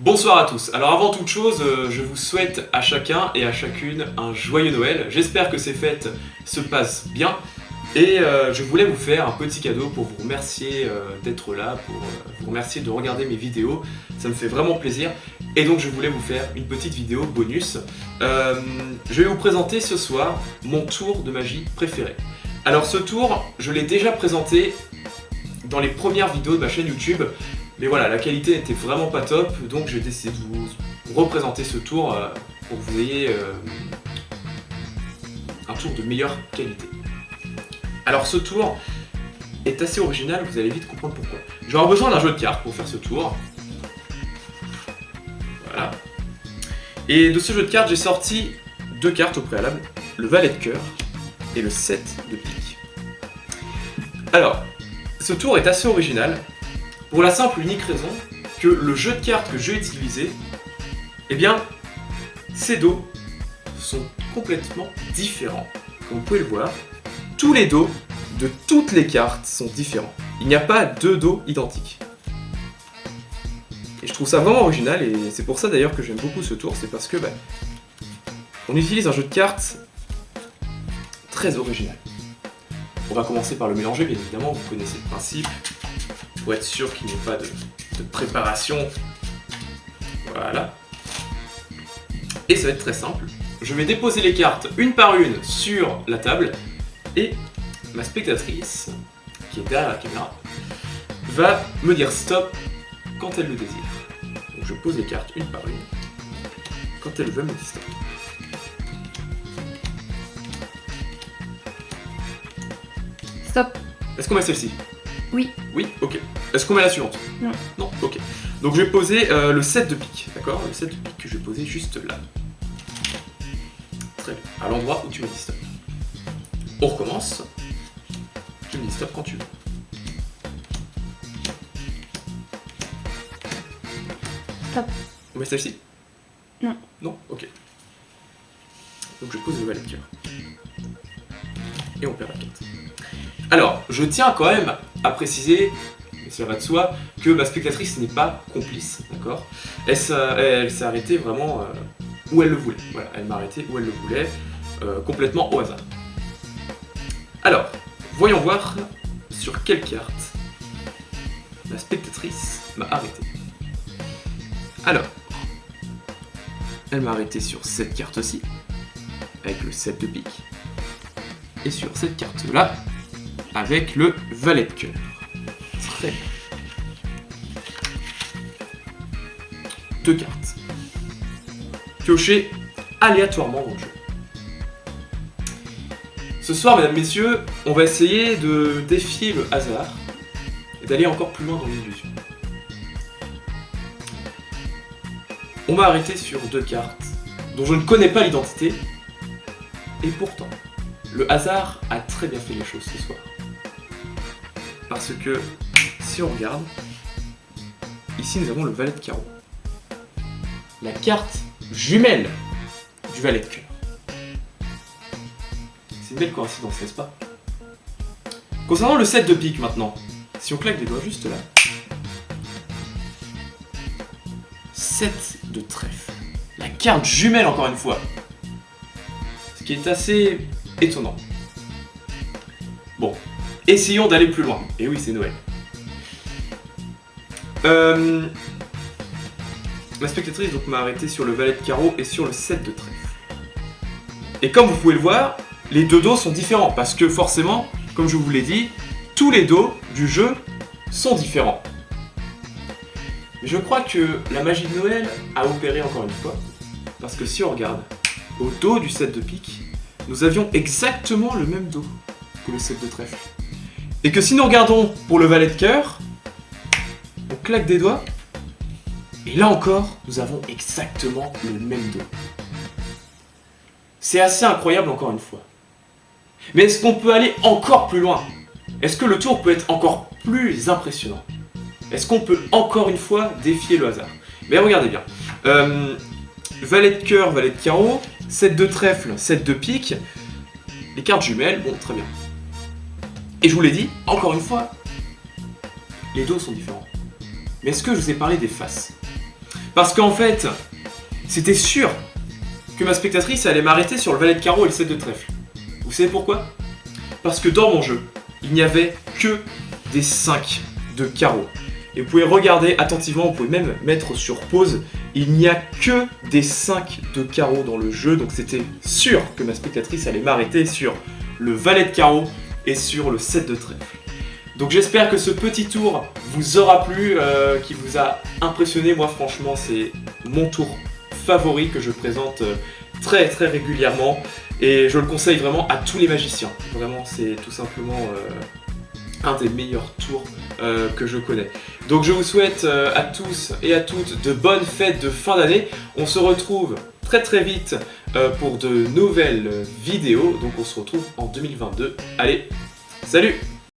Bonsoir à tous. Alors avant toute chose, je vous souhaite à chacun et à chacune un joyeux Noël. J'espère que ces fêtes se passent bien. Et je voulais vous faire un petit cadeau pour vous remercier d'être là, pour vous remercier de regarder mes vidéos. Ça me fait vraiment plaisir. Et donc je voulais vous faire une petite vidéo bonus. Je vais vous présenter ce soir mon tour de magie préféré. Alors ce tour, je l'ai déjà présenté dans les premières vidéos de ma chaîne YouTube. Mais voilà, la qualité n'était vraiment pas top, donc j'ai décidé de vous représenter ce tour pour que vous ayez un tour de meilleure qualité. Alors ce tour est assez original, vous allez vite comprendre pourquoi. J'aurai besoin d'un jeu de cartes pour faire ce tour. Voilà. Et de ce jeu de cartes, j'ai sorti deux cartes au préalable, le valet de cœur et le 7 de pique. Alors, ce tour est assez original. Pour la simple et unique raison que le jeu de cartes que j'ai utilisé, eh bien, ces dos sont complètement différents. Comme vous pouvez le voir, tous les dos de toutes les cartes sont différents. Il n'y a pas deux dos identiques. Et je trouve ça vraiment original et c'est pour ça d'ailleurs que j'aime beaucoup ce tour, c'est parce que on utilise un jeu de cartes très original. On va commencer par le mélanger, bien évidemment, vous connaissez le principe. Pour être sûr qu'il n'y ait pas de préparation. Voilà. Et ça va être très simple. Je vais déposer les cartes une par une sur la table et ma spectatrice, qui est derrière la caméra, va me dire stop quand elle le désire. Donc je pose les cartes une par une. Quand elle veut me dire stop. Stop. Est-ce qu'on met celle-ci ? Oui. Oui, ok. Est-ce qu'on met la suivante ? Non. Non, ok. Donc je vais poser le 7 de pique, d'accord ? Le 7 de pique que je vais poser juste là. Très bien. À l'endroit où tu m'as dit stop. On recommence. Tu me dis stop quand tu veux. Stop. On met celle-ci ? Non. Non ? Ok. Donc je pose le valet de cœur. Et on perd la carte. Alors, je tiens quand même à préciser, et cela va de soi, que ma spectatrice n'est pas complice, d'accord ? Elle s'est arrêtée vraiment où elle le voulait. Voilà, elle m'a arrêté où elle le voulait, complètement au hasard. Alors, voyons voir sur quelle carte la spectatrice m'a arrêté. Alors, elle m'a arrêté sur cette carte-ci, avec le 7 de pique, et sur cette carte-là, avec le valet de cœur. Très bien. Deux cartes. Piochées aléatoirement dans le jeu. Ce soir, mesdames, messieurs, on va essayer de défier le hasard et d'aller encore plus loin dans l'illusion. On m'a arrêté sur deux cartes dont je ne connais pas l'identité, et pourtant, le hasard a très bien fait les choses ce soir. Parce que, si on regarde, ici nous avons le valet de carreau. La carte jumelle du valet de cœur. C'est une belle coïncidence, n'est-ce pas ? Concernant le 7 de pique maintenant, si on claque des doigts juste là, 7 de trèfle. La carte jumelle encore une fois. Ce qui est assez étonnant. Bon, essayons d'aller plus loin. Et oui, c'est Noël. Ma spectatrice donc m'a arrêté sur le valet de carreau et sur le 7 de trèfle. Et comme vous pouvez le voir, les deux dos sont différents parce que forcément, comme je vous l'ai dit, tous les dos du jeu sont différents. Mais je crois que la magie de Noël a opéré encore une fois. Parce que si on regarde au dos du 7 de pique, nous avions exactement le même dos que le 7 de trèfle. Et que si nous regardons pour le valet de cœur, on claque des doigts, et là encore, nous avons exactement le même dos. C'est assez incroyable encore une fois. Mais est-ce qu'on peut aller encore plus loin ? Est-ce que le tour peut être encore plus impressionnant ? Est-ce qu'on peut encore une fois défier le hasard ? Mais regardez bien. Valet de cœur, valet de carreau, 7 de trèfle, 7 de pique. Les cartes jumelles, bon, très bien. Et je vous l'ai dit, encore une fois, les dos sont différents. Mais est-ce que je vous ai parlé des faces ? Parce qu'en fait, c'était sûr que ma spectatrice allait m'arrêter sur le valet de carreau et le 7 de trèfle. Vous savez pourquoi? Parce que dans mon jeu, il n'y avait que des 5 de carreau. Et vous pouvez regarder attentivement, vous pouvez même mettre sur pause, il n'y a que des 5 de carreau dans le jeu, donc c'était sûr que ma spectatrice allait m'arrêter sur le valet de carreau et sur le 7 de trèfle. Donc j'espère que ce petit tour vous aura plu, qui vous a impressionné. Moi franchement c'est mon tour favori que je présente très très régulièrement et je le conseille vraiment à tous les magiciens. Vraiment c'est tout simplement un des meilleurs tours que je connais. Donc je vous souhaite à tous et à toutes de bonnes fêtes de fin d'année. On se retrouve très très vite pour de nouvelles vidéos. Donc on se retrouve en 2022. Allez, salut!